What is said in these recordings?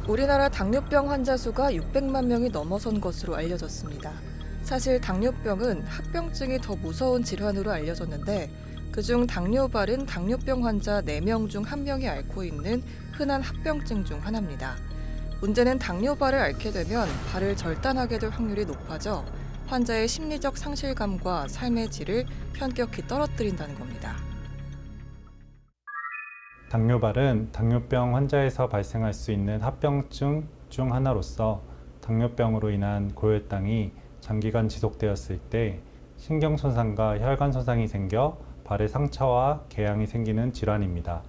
우리나라 당뇨병 환자 수가 600만 명이 넘어선 것으로 알려졌습니다. 사실 당뇨병은 합병증이 더 무서운 질환으로 알려졌는데 그중 당뇨발은 당뇨병 환자 4명 중 1명이 앓고 있는 흔한 합병증 중 하나입니다. 문제는 당뇨발을 앓게 되면 발을 절단하게 될 확률이 높아져 환자의 심리적 상실감과 삶의 질을 현격히 떨어뜨린다는 겁니다. 당뇨발은 당뇨병 환자에서 발생할 수 있는 합병증 중 하나로서 당뇨병으로 인한 고혈당이 장기간 지속되었을 때 신경 손상과 혈관 손상이 생겨 발에 상처와 궤양이 생기는 질환입니다.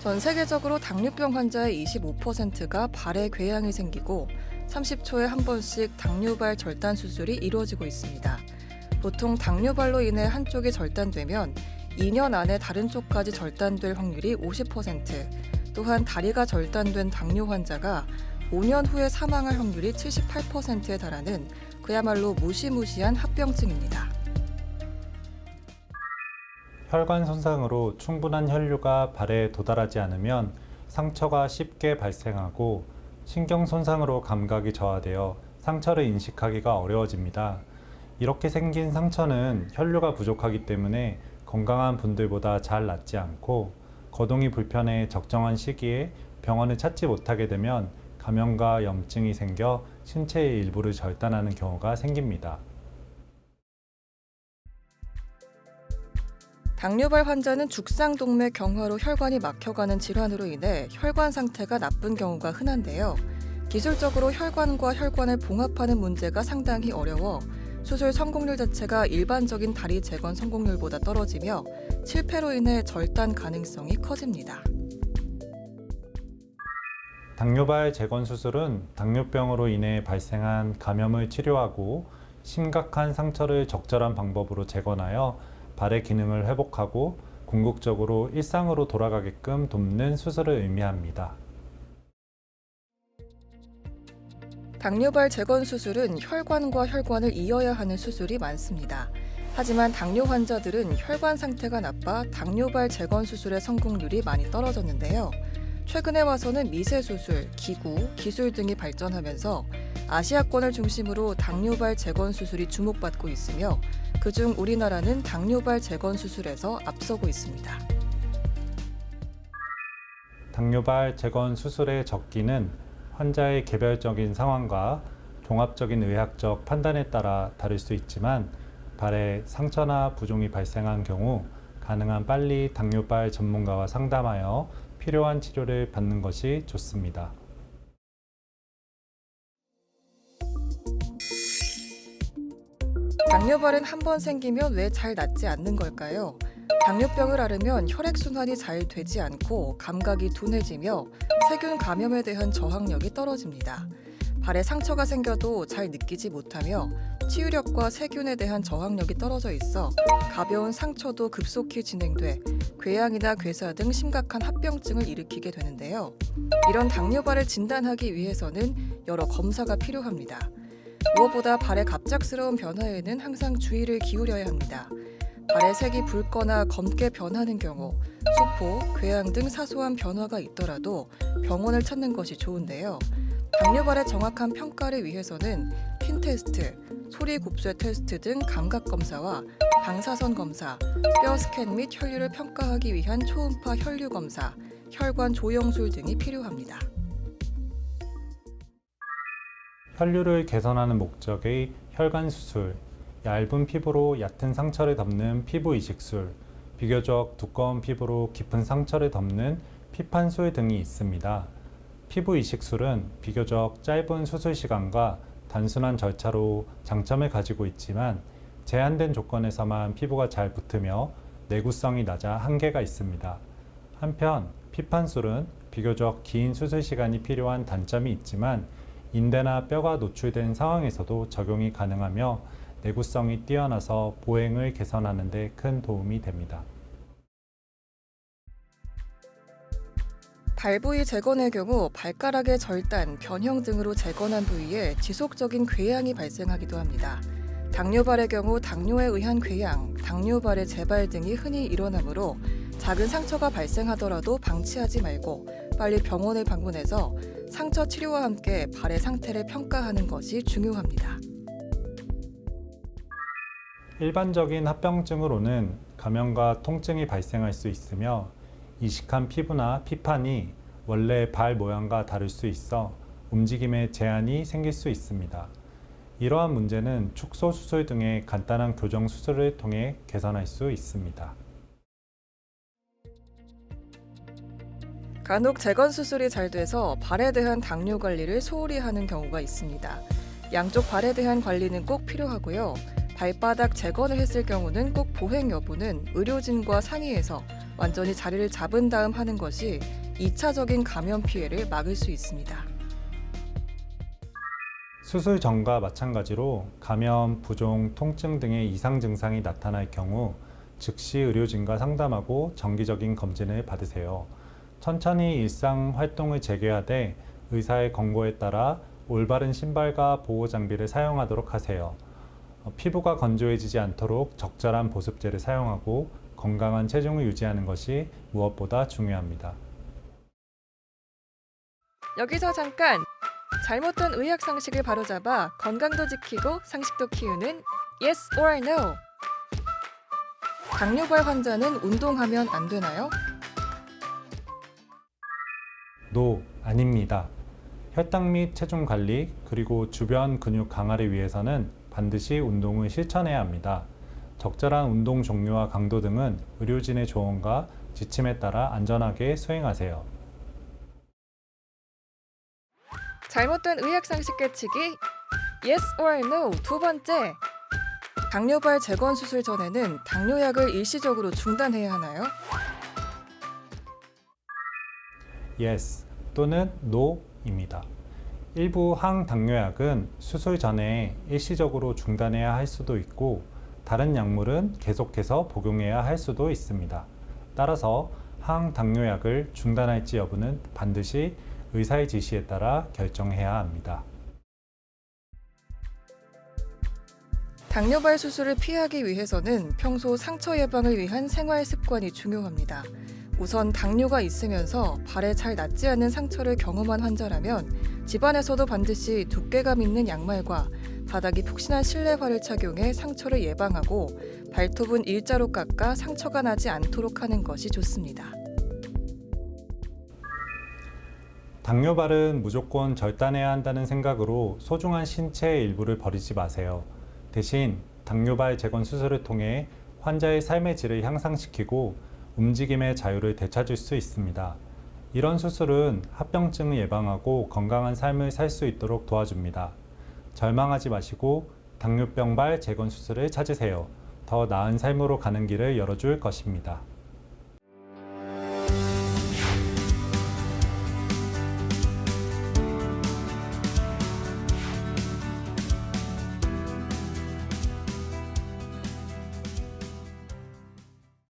전 세계적으로 당뇨병 환자의 25%가 발에 궤양이 생기고 30초에 한 번씩 당뇨발 절단 수술이 이루어지고 있습니다. 보통 당뇨발로 인해 한쪽이 절단되면 2년 안에 다른 쪽까지 절단될 확률이 50%, 또한 다리가 절단된 당뇨 환자가 5년 후에 사망할 확률이 78%에 달하는 그야말로 무시무시한 합병증입니다. 혈관 손상으로 충분한 혈류가 발에 도달하지 않으면 상처가 쉽게 발생하고 신경 손상으로 감각이 저하되어 상처를 인식하기가 어려워집니다. 이렇게 생긴 상처는 혈류가 부족하기 때문에 건강한 분들보다 잘 낫지 않고 거동이 불편해 적정한 시기에 병원을 찾지 못하게 되면 감염과 염증이 생겨 신체의 일부를 절단하는 경우가 생깁니다. 당뇨발 환자는 죽상동맥 경화로 혈관이 막혀가는 질환으로 인해 혈관 상태가 나쁜 경우가 흔한데요. 기술적으로 혈관과 혈관을 봉합하는 문제가 상당히 어려워 수술 성공률 자체가 일반적인 다리 재건 성공률보다 떨어지며 실패로 인해 절단 가능성이 커집니다. 당뇨발 재건 수술은 당뇨병으로 인해 발생한 감염을 치료하고 심각한 상처를 적절한 방법으로 재건하여 발의 기능을 회복하고 궁극적으로 일상으로 돌아가게끔 돕는 수술을 의미합니다. 당뇨발 재건 수술은 혈관과 혈관을 이어야 하는 수술이 많습니다. 하지만 당뇨 환자들은 혈관 상태가 나빠 당뇨발 재건 수술의 성공률이 많이 떨어졌는데요. 최근에 와서는 미세수술, 기구, 기술 등이 발전하면서 아시아권을 중심으로 당뇨발 재건 수술이 주목받고 있으며 그중 우리나라는 당뇨발 재건 수술에서 앞서고 있습니다. 당뇨발 재건 수술의 적기는 환자의 개별적인 상황과 종합적인 의학적 판단에 따라 다를 수 있지만 발에 상처나 부종이 발생한 경우 가능한 빨리 당뇨발 전문가와 상담하여 필요한 치료를 받는 것이 좋습니다. 당뇨발은 한 번 생기면 왜 잘 낫지 않는 걸까요? 당뇨병을 앓으면 혈액순환이 잘 되지 않고 감각이 둔해지며 세균 감염에 대한 저항력이 떨어집니다. 발에 상처가 생겨도 잘 느끼지 못하며 치유력과 세균에 대한 저항력이 떨어져 있어 가벼운 상처도 급속히 진행돼 궤양이나 괴사 등 심각한 합병증을 일으키게 되는데요. 이런 당뇨발을 진단하기 위해서는 여러 검사가 필요합니다. 무엇보다 발의 갑작스러운 변화에는 항상 주의를 기울여야 합니다. 발의 색이 붉거나 검게 변하는 경우, 수포, 궤양 등 사소한 변화가 있더라도 병원을 찾는 것이 좋은데요. 당뇨발의 정확한 평가를 위해서는 핀 테스트, 소리 곱쇄 테스트 등 감각 검사와 방사선 검사, 뼈 스캔 및 혈류를 평가하기 위한 초음파 혈류 검사, 혈관 조영술 등이 필요합니다. 혈류를 개선하는 목적의 혈관 수술, 얇은 피부로 얕은 상처를 덮는 피부 이식술, 비교적 두꺼운 피부로 깊은 상처를 덮는 피판술 등이 있습니다. 피부 이식술은 비교적 짧은 수술 시간과 단순한 절차로 장점을 가지고 있지만 제한된 조건에서만 피부가 잘 붙으며 내구성이 낮아 한계가 있습니다. 한편 피판술은 비교적 긴 수술 시간이 필요한 단점이 있지만 인대나 뼈가 노출된 상황에서도 적용이 가능하며 내구성이 뛰어나서 보행을 개선하는 데 큰 도움이 됩니다. 발 부위 재건의 경우 발가락의 절단, 변형 등으로 재건한 부위에 지속적인 궤양이 발생하기도 합니다. 당뇨발의 경우 당뇨에 의한 궤양, 당뇨발의 재발 등이 흔히 일어나므로 작은 상처가 발생하더라도 방치하지 말고 빨리 병원을 방문해서 상처 치료와 함께 발의 상태를 평가하는 것이 중요합니다. 일반적인 합병증으로는 감염과 통증이 발생할 수 있으며 이식한 피부나 피판이 원래 발 모양과 다를 수 있어 움직임에 제한이 생길 수 있습니다. 이러한 문제는 축소 수술 등의 간단한 교정 수술을 통해 개선할 수 있습니다. 간혹 재건 수술이 잘 돼서 발에 대한 당뇨 관리를 소홀히 하는 경우가 있습니다. 양쪽 발에 대한 관리는 꼭 필요하고요. 발바닥 재건을 했을 경우는 꼭 보행 여부는 의료진과 상의해서 완전히 자리를 잡은 다음 하는 것이 2차적인 감염 피해를 막을 수 있습니다. 수술 전과 마찬가지로 감염, 부종, 통증 등의 이상 증상이 나타날 경우 즉시 의료진과 상담하고 정기적인 검진을 받으세요. 천천히 일상 활동을 재개하되 의사의 권고에 따라 올바른 신발과 보호 장비를 사용하도록 하세요. 피부가 건조해지지 않도록 적절한 보습제를 사용하고 건강한 체중을 유지하는 것이 무엇보다 중요합니다. 여기서 잠깐! 잘못된 의학 상식을 바로잡아 건강도 지키고 상식도 키우는 Yes or No! 당뇨발 환자는 운동하면 안 되나요? 노, 아닙니다. 혈당 및 체중 관리, 그리고 주변 근육 강화를 위해서는 반드시 운동을 실천해야 합니다. 적절한 운동 종류와 강도 등은 의료진의 조언과 지침에 따라 안전하게 수행하세요. 잘못된 의학 상식 깨치기 Yes or No 두 번째! 당뇨발 재건 수술 전에는 당뇨약을 일시적으로 중단해야 하나요? Yes 또는 No입니다. 일부 항당뇨약은 수술 전에 일시적으로 중단해야 할 수도 있고 다른 약물은 계속해서 복용해야 할 수도 있습니다. 따라서 항당뇨약을 중단할지 여부는 반드시 의사의 지시에 따라 결정해야 합니다. 당뇨발 수술을 피하기 위해서는 평소 상처 예방을 위한 생활 습관이 중요합니다. 우선 당뇨가 있으면서 발에 잘 낫지 않는 상처를 경험한 환자라면 집안에서도 반드시 두께감 있는 양말과 바닥이 푹신한 실내화를 착용해 상처를 예방하고 발톱은 일자로 깎아 상처가 나지 않도록 하는 것이 좋습니다. 당뇨발은 무조건 절단해야 한다는 생각으로 소중한 신체의 일부를 버리지 마세요. 대신 당뇨발 재건 수술을 통해 환자의 삶의 질을 향상시키고 움직임의 자유를 되찾을 수 있습니다. 이런 수술은 합병증을 예방하고 건강한 삶을 살 수 있도록 도와줍니다. 절망하지 마시고 당뇨병발 재건 수술을 찾으세요. 더 나은 삶으로 가는 길을 열어줄 것입니다.